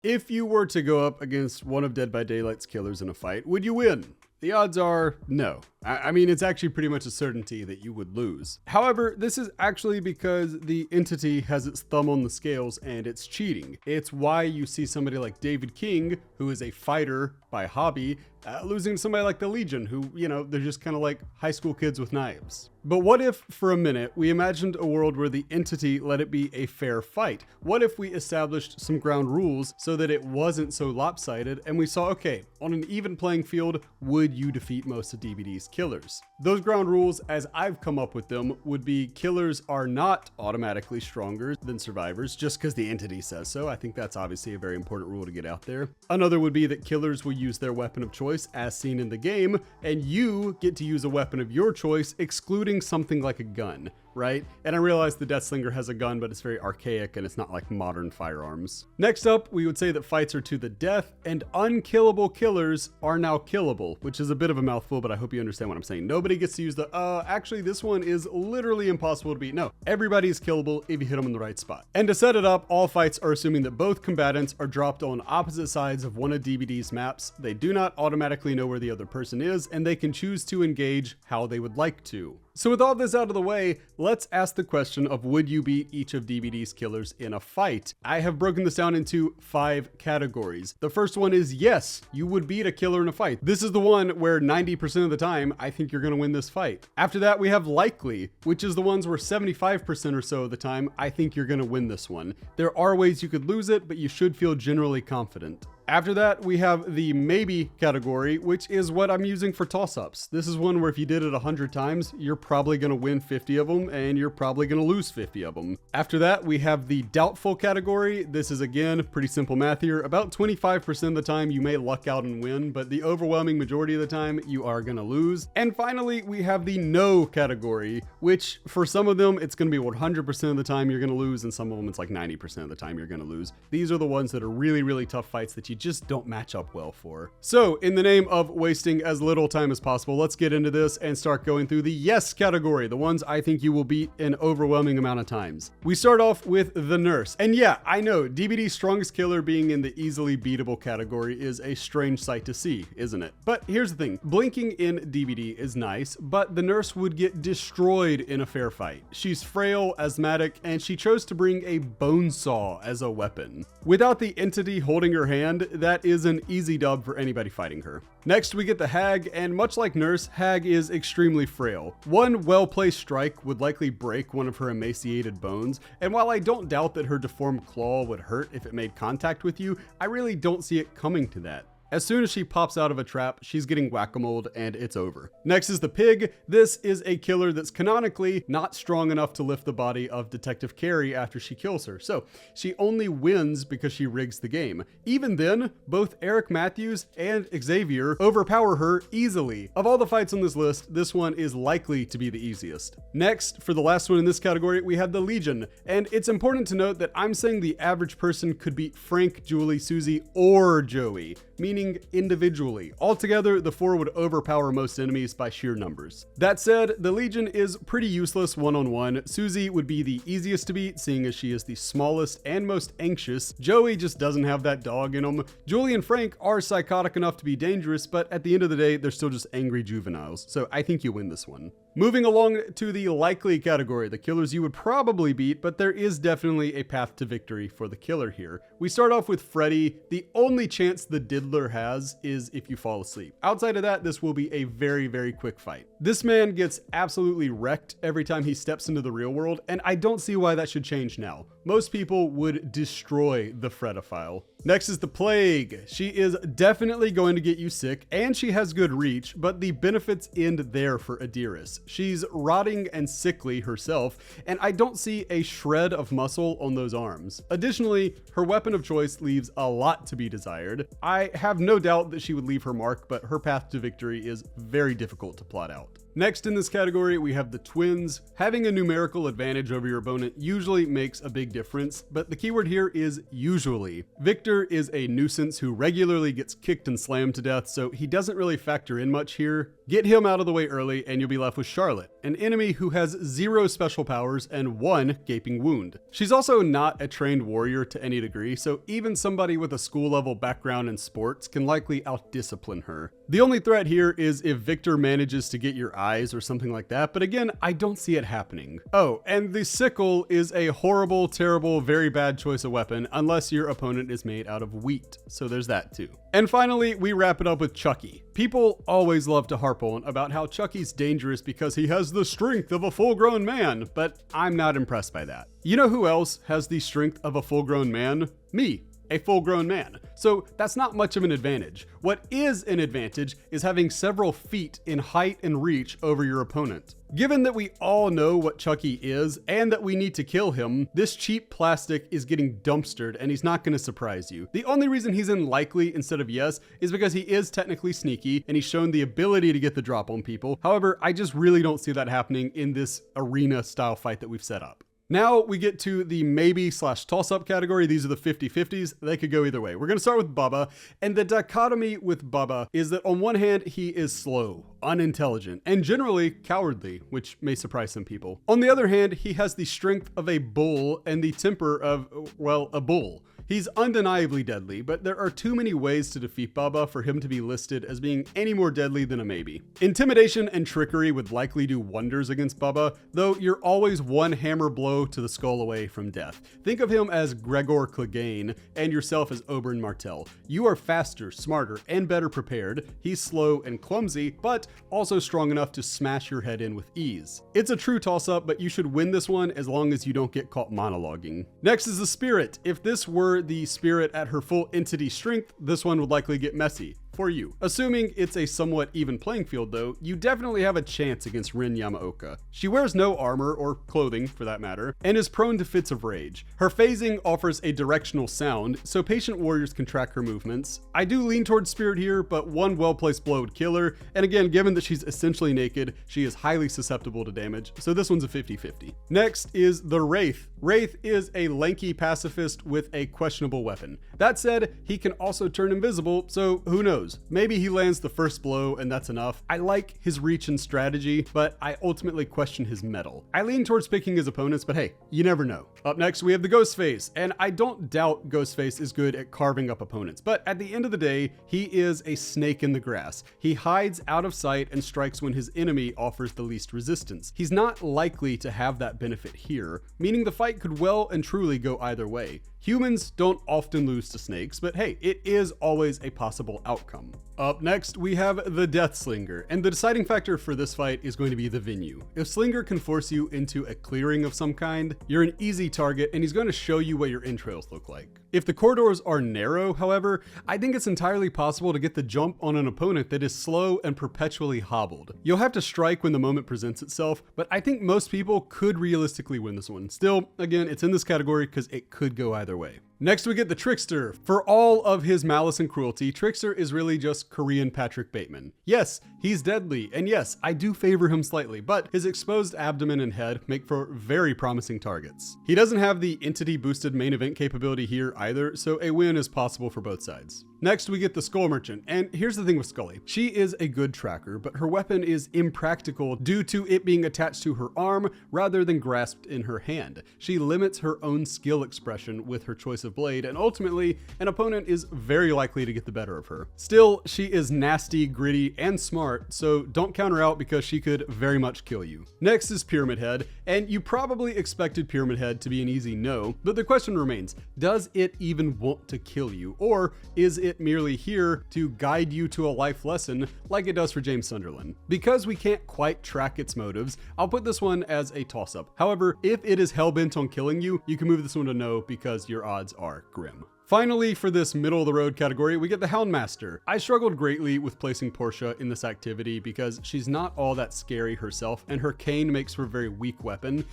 If you were to go up against one of Dead by Daylight's killers in a fight, would you win? The odds are no. I mean, it's actually pretty much a certainty that you would lose. However, this is actually because the entity has its thumb on the scales and it's cheating. It's why you see somebody like David King, who is a fighter by hobby, losing to somebody like the Legion, who, you know, they're just kind of like high school kids with knives. But what if, for a minute, we imagined a world where the entity let it be a fair fight? What if we established some ground rules so that it wasn't so lopsided and we saw, okay, on an even playing field, would you defeat most of DBD's killers? Those ground rules, as I've come up with them, would be killers are not automatically stronger than survivors just because the entity says so. I think that's obviously a very important rule to get out there. Another would be that killers will use their weapon of choice as seen in the game, and you get to use a weapon of your choice, excluding something like a gun, right? And I realize the Deathslinger has a gun, but it's very archaic and it's not like modern firearms. Next up, we would say that fights are to the death and unkillable killers are now killable, which is a bit of a mouthful, but I hope you understand what I'm saying. Nobody gets to use the, actually this one is literally impossible to beat. No, everybody is killable if you hit them in the right spot. And to set it up, all fights are assuming that both combatants are dropped on opposite sides of one of DBD's maps. They do not automatically know where the other person is, and they can choose to engage how they would like to. So with all this out of the way, let's ask the question of would you beat each of DBD's killers in a fight? I have broken this down into 5 categories. The first one is yes, you would beat a killer in a fight. This is the one where 90% of the time, I think you're going to win this fight. After that, we have likely, which is the ones where 75% or so of the time, I think you're going to win this one. There are ways you could lose it, but you should feel generally confident. After that, we have the maybe category, which is what I'm using for toss-ups. This is one where if you did it 100 times, you're probably going to win 50 of them and you're probably going to lose 50 of them. After that, we have the doubtful category. This is, again, pretty simple math here. About 25% of the time, you may luck out and win, but the overwhelming majority of the time, you are going to lose. And finally, we have the no category, which for some of them, it's going to be 100% of the time you're going to lose, and some of them, it's like 90% of the time you're going to lose. These are the ones that are really, really tough fights that you just don't match up well for. So in the name of wasting as little time as possible, let's get into this and start going through the yes category, the ones I think you will beat an overwhelming amount of times. We start off with the nurse. And yeah, I know DBD's strongest killer being in the easily beatable category is a strange sight to see, isn't it? But here's the thing, blinking in DBD is nice, but the nurse would get destroyed in a fair fight. She's frail, asthmatic, and she chose to bring a bone saw as a weapon. Without the entity holding her hand, that is an easy dub for anybody fighting her. Next, we get the Hag, and much like Nurse, Hag is extremely frail. One well-placed strike would likely break one of her emaciated bones, and while I don't doubt that her deformed claw would hurt if it made contact with you, I really don't see it coming to that. As soon as she pops out of a trap, she's getting whack-a-moled and it's over. Next is the Pig. This is a killer that's canonically not strong enough to lift the body of Detective Carey after she kills her. So she only wins because she rigs the game. Even then, both Eric Matthews and Xavier overpower her easily. Of all the fights on this list, this one is likely to be the easiest. Next, for the last one in this category, we have the Legion. And it's important to note that I'm saying the average person could beat Frank, Julie, Susie, or Joey, meaning individually. Altogether, the 4 would overpower most enemies by sheer numbers. That said, the Legion is pretty useless one-on-one. Susie would be the easiest to beat, seeing as she is the smallest and most anxious. Joey just doesn't have that dog in him. Julie and Frank are psychotic enough to be dangerous, but at the end of the day, they're still just angry juveniles. So I think you win this one. Moving along to the likely category, the killers you would probably beat, but there is definitely a path to victory for the killer here. We start off with Freddy. The only chance the Diddler has is if you fall asleep. Outside of that, this will be a very, very quick fight. This man gets absolutely wrecked every time he steps into the real world, and I don't see why that should change now. Most people would destroy the Fredophile. Next is the Plague. She is definitely going to get you sick, and she has good reach, but the benefits end there for Adiris. She's rotting and sickly herself, and I don't see a shred of muscle on those arms. Additionally, her weapon of choice leaves a lot to be desired. I have no doubt that she would leave her mark, but her path to victory is very difficult to plot out. Next in this category, we have the Twins. Having a numerical advantage over your opponent usually makes a big difference, but the keyword here is usually. Victor is a nuisance who regularly gets kicked and slammed to death, so he doesn't really factor in much here. Get him out of the way early and you'll be left with Charlotte, an enemy who has 0 special powers and 1 gaping wound. She's also not a trained warrior to any degree, so even somebody with a school level background in sports can likely outdiscipline her. The only threat here is if Victor manages to get your eyes or something like that, but again, I don't see it happening. Oh, and the sickle is a horrible, terrible, very bad choice of weapon unless your opponent is made out of wheat, so there's that too. And finally, we wrap it up with Chucky. People always love to harp on about how Chucky's dangerous because he has the strength of a full-grown man, but I'm not impressed by that. You know who else has the strength of a full-grown man? Me, a full-grown man. So that's not much of an advantage. What is an advantage is having several feet in height and reach over your opponent. Given that we all know what Chucky is and that we need to kill him, this cheap plastic is getting dumpstered and he's not going to surprise you. The only reason he's in likely instead of yes is because he is technically sneaky and he's shown the ability to get the drop on people. However, I just really don't see that happening in this arena style fight that we've set up. Now we get to the maybe/toss-up category. These are the 50-50s. They could go either way. We're going to start with Bubba, and the dichotomy with Bubba is that on one hand, he is slow, unintelligent, and generally cowardly, which may surprise some people. On the other hand, he has the strength of a bull and the temper of, well, a bull. He's undeniably deadly, but there are too many ways to defeat Bubba for him to be listed as being any more deadly than a maybe. Intimidation and trickery would likely do wonders against Bubba, though you're always one hammer blow to the skull away from death. Think of him as Gregor Clegane and yourself as Oberyn Martell. You are faster, smarter, and better prepared. He's slow and clumsy, but also strong enough to smash your head in with ease. It's a true toss-up, but you should win this one as long as you don't get caught monologuing. Next is the Spirit. If this were the Spirit at her full entity strength, this one would likely get messy. For you. Assuming it's a somewhat even playing field though, you definitely have a chance against Rin Yamaoka. She wears no armor, or clothing for that matter, and is prone to fits of rage. Her phasing offers a directional sound, so patient warriors can track her movements. I do lean towards Spirit here, but one well-placed blow would kill her, and again, given that she's essentially naked, she is highly susceptible to damage, so this one's a 50-50. Next is the Wraith. Wraith is a lanky pacifist with a questionable weapon. That said, he can also turn invisible, so who knows? Maybe he lands the first blow and that's enough. I like his reach and strategy, but I ultimately question his mettle. I lean towards picking his opponents, but hey, you never know. Up next, we have the Ghostface, and I don't doubt Ghostface is good at carving up opponents, but at the end of the day, he is a snake in the grass. He hides out of sight and strikes when his enemy offers the least resistance. He's not likely to have that benefit here, meaning the fight could well and truly go either way. Humans don't often lose to snakes, but hey, it is always a possible outcome. Up next, we have the Death Slinger, and the deciding factor for this fight is going to be the venue. If Slinger can force you into a clearing of some kind, you're an easy target and he's going to show you what your entrails look like. If the corridors are narrow, however, I think it's entirely possible to get the jump on an opponent that is slow and perpetually hobbled. You'll have to strike when the moment presents itself, but I think most people could realistically win this one. Still, again, it's in this category because it could go either way. Next, we get the Trickster. For all of his malice and cruelty, Trickster is really just Korean Patrick Bateman. Yes, he's deadly, and yes, I do favor him slightly, but his exposed abdomen and head make for very promising targets. He doesn't have the entity boosted main event capability here either, so a win is possible for both sides. Next, we get the Skull Merchant, and here's the thing with Scully. She is a good tracker, but her weapon is impractical due to it being attached to her arm rather than grasped in her hand. She limits her own skill expression with her choice of blade, and ultimately, an opponent is very likely to get the better of her. Still, she is nasty, gritty, and smart, so don't count her out because she could very much kill you. Next is Pyramid Head, and you probably expected Pyramid Head to be an easy no, but the question remains, does it even want to kill you, or is it merely here to guide you to a life lesson like it does for James Sunderland? Because we can't quite track its motives, I'll put this one as a toss-up. However, if it is hell-bent on killing you, you can move this one to no because your odds are grim. Finally, for this middle-of-the-road category, we get the Houndmaster. I struggled greatly with placing Portia in this activity because she's not all that scary herself, and her cane makes for a very weak weapon,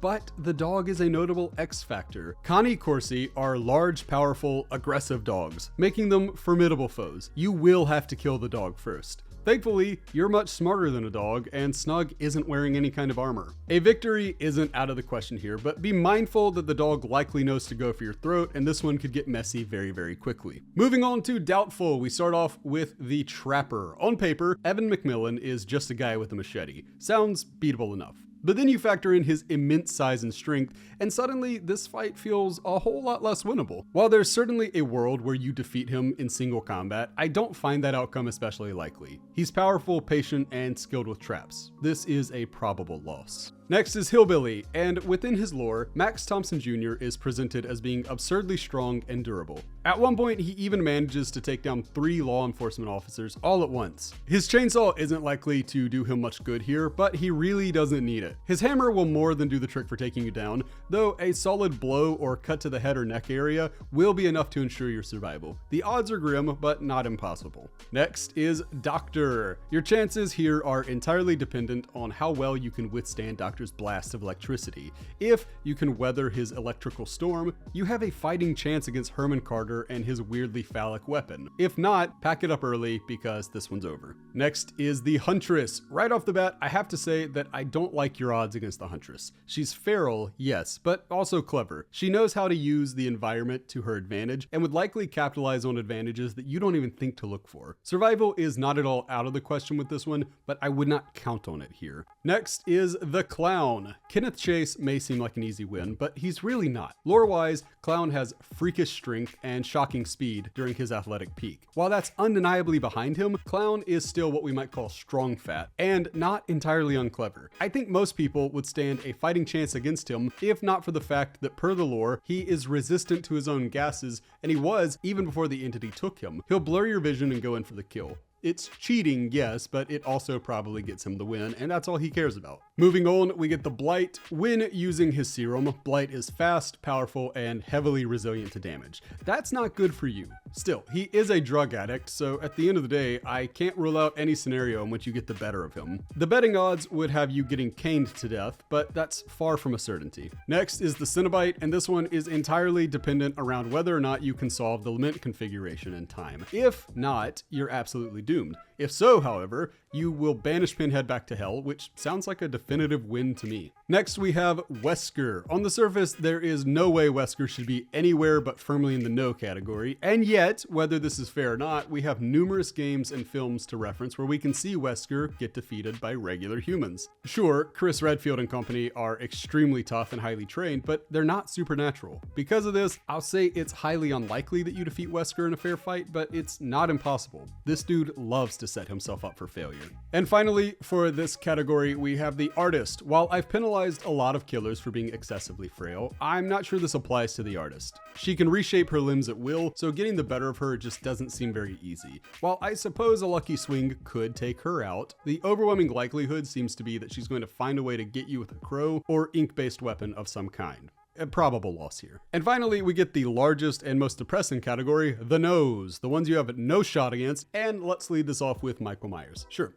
but the dog is a notable X factor. Connie Corsi are large, powerful, aggressive dogs, making them formidable foes. You will have to kill the dog first. Thankfully, you're much smarter than a dog, and Snug isn't wearing any kind of armor. A victory isn't out of the question here, but be mindful that the dog likely knows to go for your throat, and this one could get messy very, very quickly. Moving on to Doubtful, we start off with the Trapper. On paper, Evan McMillan is just a guy with a machete. Sounds beatable enough. But then you factor in his immense size and strength, and suddenly this fight feels a whole lot less winnable. While there's certainly a world where you defeat him in single combat, I don't find that outcome especially likely. He's powerful, patient, and skilled with traps. This is a probable loss. Next is Hillbilly, and within his lore, Max Thompson Jr. is presented as being absurdly strong and durable. At one point, he even manages to take down 3 law enforcement officers all at once. His chainsaw isn't likely to do him much good here, but he really doesn't need it. His hammer will more than do the trick for taking you down, though a solid blow or cut to the head or neck area will be enough to ensure your survival. The odds are grim, but not impossible. Next is Doctor. Your chances here are entirely dependent on how well you can withstand Doctor's blast of electricity. If you can weather his electrical storm, you have a fighting chance against Herman Carter and his weirdly phallic weapon. If not, pack it up early because this one's over. Next is the Huntress. Right off the bat, I have to say that I don't like your odds against the Huntress. She's feral, yes, but also clever. She knows how to use the environment to her advantage and would likely capitalize on advantages that you don't even think to look for. Survival is not at all out of the question with this one, but I would not count on it here. Next is the Clown. Kenneth Chase may seem like an easy win, but he's really not. Lore-wise, Clown has freakish strength and shocking speed during his athletic peak. While that's undeniably behind him, Clown is still what we might call strong fat, and not entirely unclever. I think most people would stand a fighting chance against him, if not for the fact that per the lore, he is resistant to his own gases, and he was even before the entity took him. He'll blur your vision and go in for the kill. It's cheating, yes, but it also probably gets him the win, and that's all he cares about. Moving on, we get the Blight. When using his serum, Blight is fast, powerful, and heavily resilient to damage. That's not good for you. Still, he is a drug addict, so at the end of the day, I can't rule out any scenario in which you get the better of him. The betting odds would have you getting caned to death, but that's far from a certainty. Next is the Cenobite, and this one is entirely dependent around whether or not you can solve the lament configuration in time. If not, you're absolutely doomed. If so, however, you will banish Pinhead back to hell, which sounds like a definitive win to me. Next, we have Wesker. On the surface, there is no way Wesker should be anywhere but firmly in the no category, and yet, whether this is fair or not, we have numerous games and films to reference where we can see Wesker get defeated by regular humans. Sure, Chris Redfield and company are extremely tough and highly trained, but they're not supernatural. Because of this, I'll say it's highly unlikely that you defeat Wesker in a fair fight, but it's not impossible. This dude loves to set himself up for failure. And finally, for this category, we have the Artist. While I've penalized a lot of killers for being excessively frail, I'm not sure this applies to the Artist. She can reshape her limbs at will, so getting the better of her just doesn't seem very easy. While I suppose a lucky swing could take her out, the overwhelming likelihood seems to be that she's going to find a way to get you with a crow or ink-based weapon of some kind. A probable loss here. And finally, we get the largest and most depressing category, the Nose, the ones you have no shot against, and let's lead this off with Michael Myers. Sure,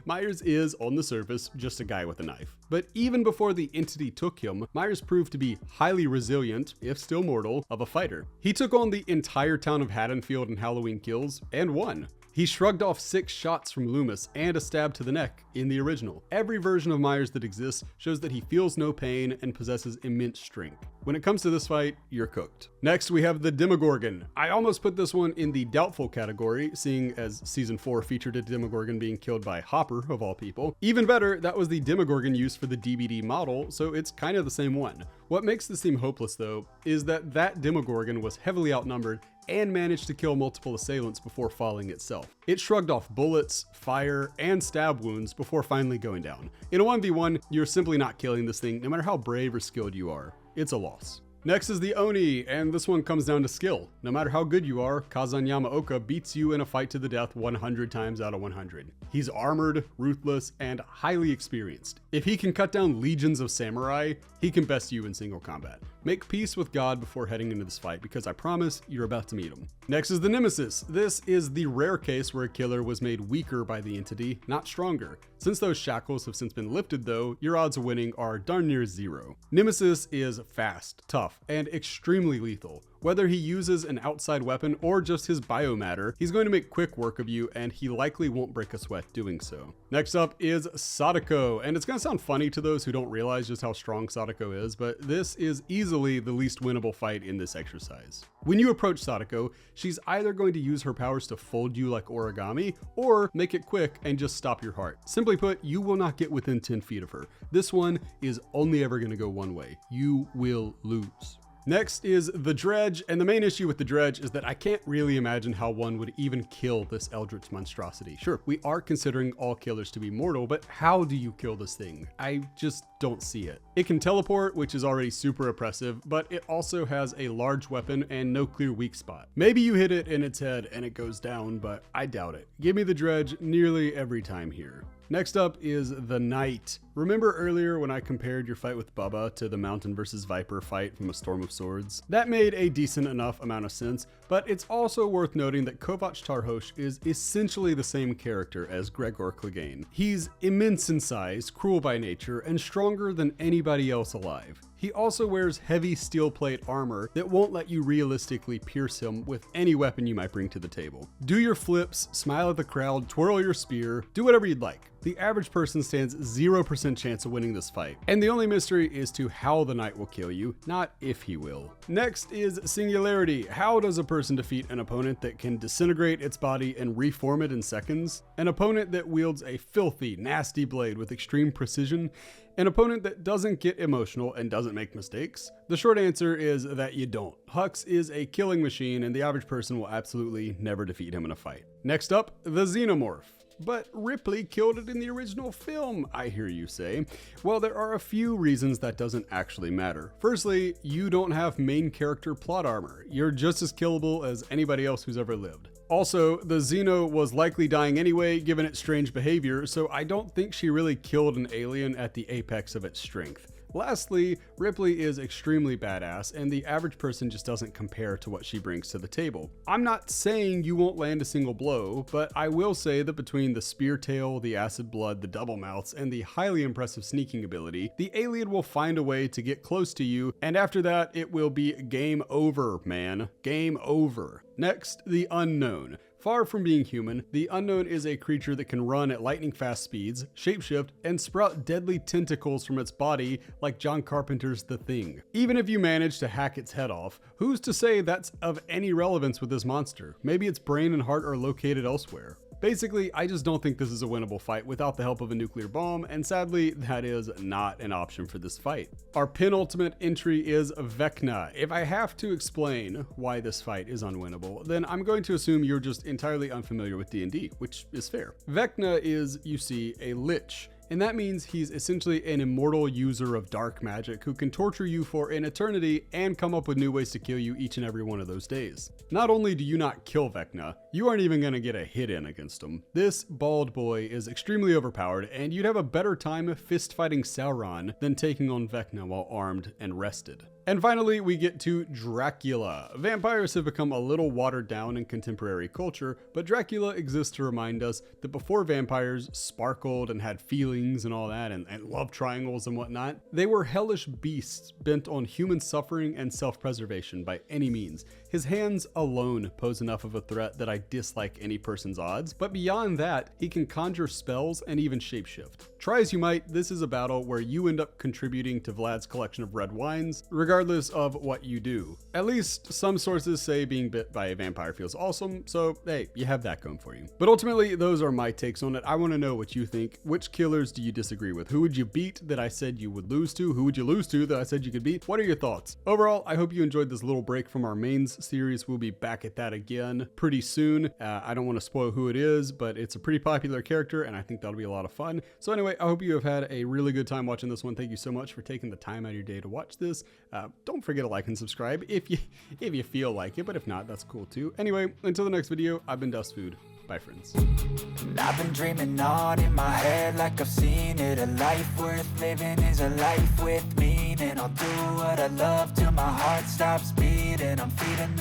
Myers is, on the surface, just a guy with a knife. But even before the entity took him, Myers proved to be highly resilient, if still mortal, of a fighter. He took on the entire town of Haddonfield in Halloween Kills, and won. He shrugged off 6 shots from Loomis and a stab to the neck in the original. Every version of Myers that exists shows that he feels no pain and possesses immense strength. When it comes to this fight, you're cooked. Next, we have the Demogorgon. I almost put this one in the doubtful category, seeing as season 4 featured a Demogorgon being killed by Hopper, of all people. Even better, that was the Demogorgon used for the DBD model, so it's kind of the same one. What makes this seem hopeless, though, is that Demogorgon was heavily outnumbered and managed to kill multiple assailants before falling itself. It shrugged off bullets, fire, and stab wounds before finally going down. In a 1v1, you're simply not killing this thing, no matter how brave or skilled you are. It's a loss. Next is the Oni, and this one comes down to skill. No matter how good you are, Kazan Yamaoka beats you in a fight to the death 100 times out of 100. He's armored, ruthless, and highly experienced. If he can cut down legions of samurai, he can best you in single combat. Make peace with God before heading into this fight, because I promise you're about to meet him. Next is the Nemesis. This is the rare case where a killer was made weaker by the entity, not stronger. Since those shackles have since been lifted though, your odds of winning are darn near 0. Nemesis is fast, tough, and extremely lethal. Whether he uses an outside weapon or just his biomatter, he's going to make quick work of you, and he likely won't break a sweat doing so. Next up is Sadako, and it's going to sound funny to those who don't realize just how strong Sadako is, but this is easily the least winnable fight in this exercise. When you approach Sadako, she's either going to use her powers to fold you like origami, or make it quick and just stop your heart. Simply put, you will not get within 10 feet of her. This one is only ever going to go one way. You will lose. Next is the Dredge, and the main issue with the Dredge is that I can't really imagine how one would even kill this eldritch monstrosity. Sure, we are considering all killers to be mortal, but how do you kill this thing? I just don't see it. It can teleport, which is already super oppressive, but it also has a large weapon and no clear weak spot. Maybe you hit it in its head and it goes down, but I doubt it. Give me the Dredge nearly every time here. Next up is the Knight. Remember earlier when I compared your fight with Bubba to the Mountain vs. Viper fight from A Storm of Swords? That made a decent enough amount of sense, but it's also worth noting that Kovac Tarhosh is essentially the same character as Gregor Clegane. He's immense in size, cruel by nature, and stronger than anybody else alive. He also wears heavy steel plate armor that won't let you realistically pierce him with any weapon you might bring to the table. Do your flips, smile at the crowd, twirl your spear, do whatever you'd like. The average person stands 0% chance of winning this fight, and the only mystery is to how the Knight will kill you, not if he will. Next is Singularity. How does a person defeat an opponent that can disintegrate its body and reform it in seconds? An opponent that wields a filthy, nasty blade with extreme precision? An opponent that doesn't get emotional and doesn't make mistakes? The short answer is that you don't. Hux is a killing machine, and the average person will absolutely never defeat him in a fight. Next up, the Xenomorph. But Ripley killed it in the original film, I hear you say. Well, there are a few reasons that doesn't actually matter. Firstly, you don't have main character plot armor. You're just as killable as anybody else who's ever lived. Also, the Xeno was likely dying anyway, given its strange behavior, so I don't think she really killed an alien at the apex of its strength. Lastly, Ripley is extremely badass, and the average person just doesn't compare to what she brings to the table. I'm not saying you won't land a single blow, but I will say that between the spear tail, the acid blood, the double mouths, and the highly impressive sneaking ability, the alien will find a way to get close to you, and after that, it will be game over, man. Game over. Next, the Unknown. Far from being human, the Unknown is a creature that can run at lightning fast speeds, shapeshift, and sprout deadly tentacles from its body like John Carpenter's The Thing. Even if you manage to hack its head off, who's to say that's of any relevance with this monster? Maybe its brain and heart are located elsewhere. Basically, I just don't think this is a winnable fight without the help of a nuclear bomb, and sadly, that is not an option for this fight. Our penultimate entry is Vecna. If I have to explain why this fight is unwinnable, then I'm going to assume you're just entirely unfamiliar with D&D, which is fair. Vecna is, you see, a lich. And that means he's essentially an immortal user of dark magic who can torture you for an eternity and come up with new ways to kill you each and every one of those days. Not only do you not kill Vecna, you aren't even going to get a hit in against him. This bald boy is extremely overpowered, and you'd have a better time fist fighting Sauron than taking on Vecna while armed and rested. And finally, we get to Dracula. Vampires have become a little watered down in contemporary culture, but Dracula exists to remind us that before vampires sparkled and had feelings and all that, and love triangles and whatnot, they were hellish beasts bent on human suffering and self-preservation by any means. His hands alone pose enough of a threat that I dislike any person's odds, but beyond that, he can conjure spells and even shapeshift. Try as you might, this is a battle where you end up contributing to Vlad's collection of red wines, regardless of what you do. At least some sources say being bit by a vampire feels awesome, so hey, you have that going for you. But ultimately, those are my takes on it. I want to know what you think. Which killers do you disagree with? Who would you beat that I said you would lose to? Who would you lose to that I said you could beat? What are your thoughts? Overall, I hope you enjoyed this little break from our mains series. We'll be back at that again pretty soon. I don't want to spoil who it is, but it's a pretty popular character, and I think that'll be a lot of fun. So anyway, I hope you have had a really good time watching this one. Thank you so much for taking the time out of your day to watch this. Don't forget to like and subscribe if you feel like it, but if not, that's cool too. Anyway, until the next video, I've been Dustfood. Bye, friends. I've been dreaming on in my head like I've seen it. A life worth living is a life with meaning. I'll do what I love till my heart stops beating. I'm feeding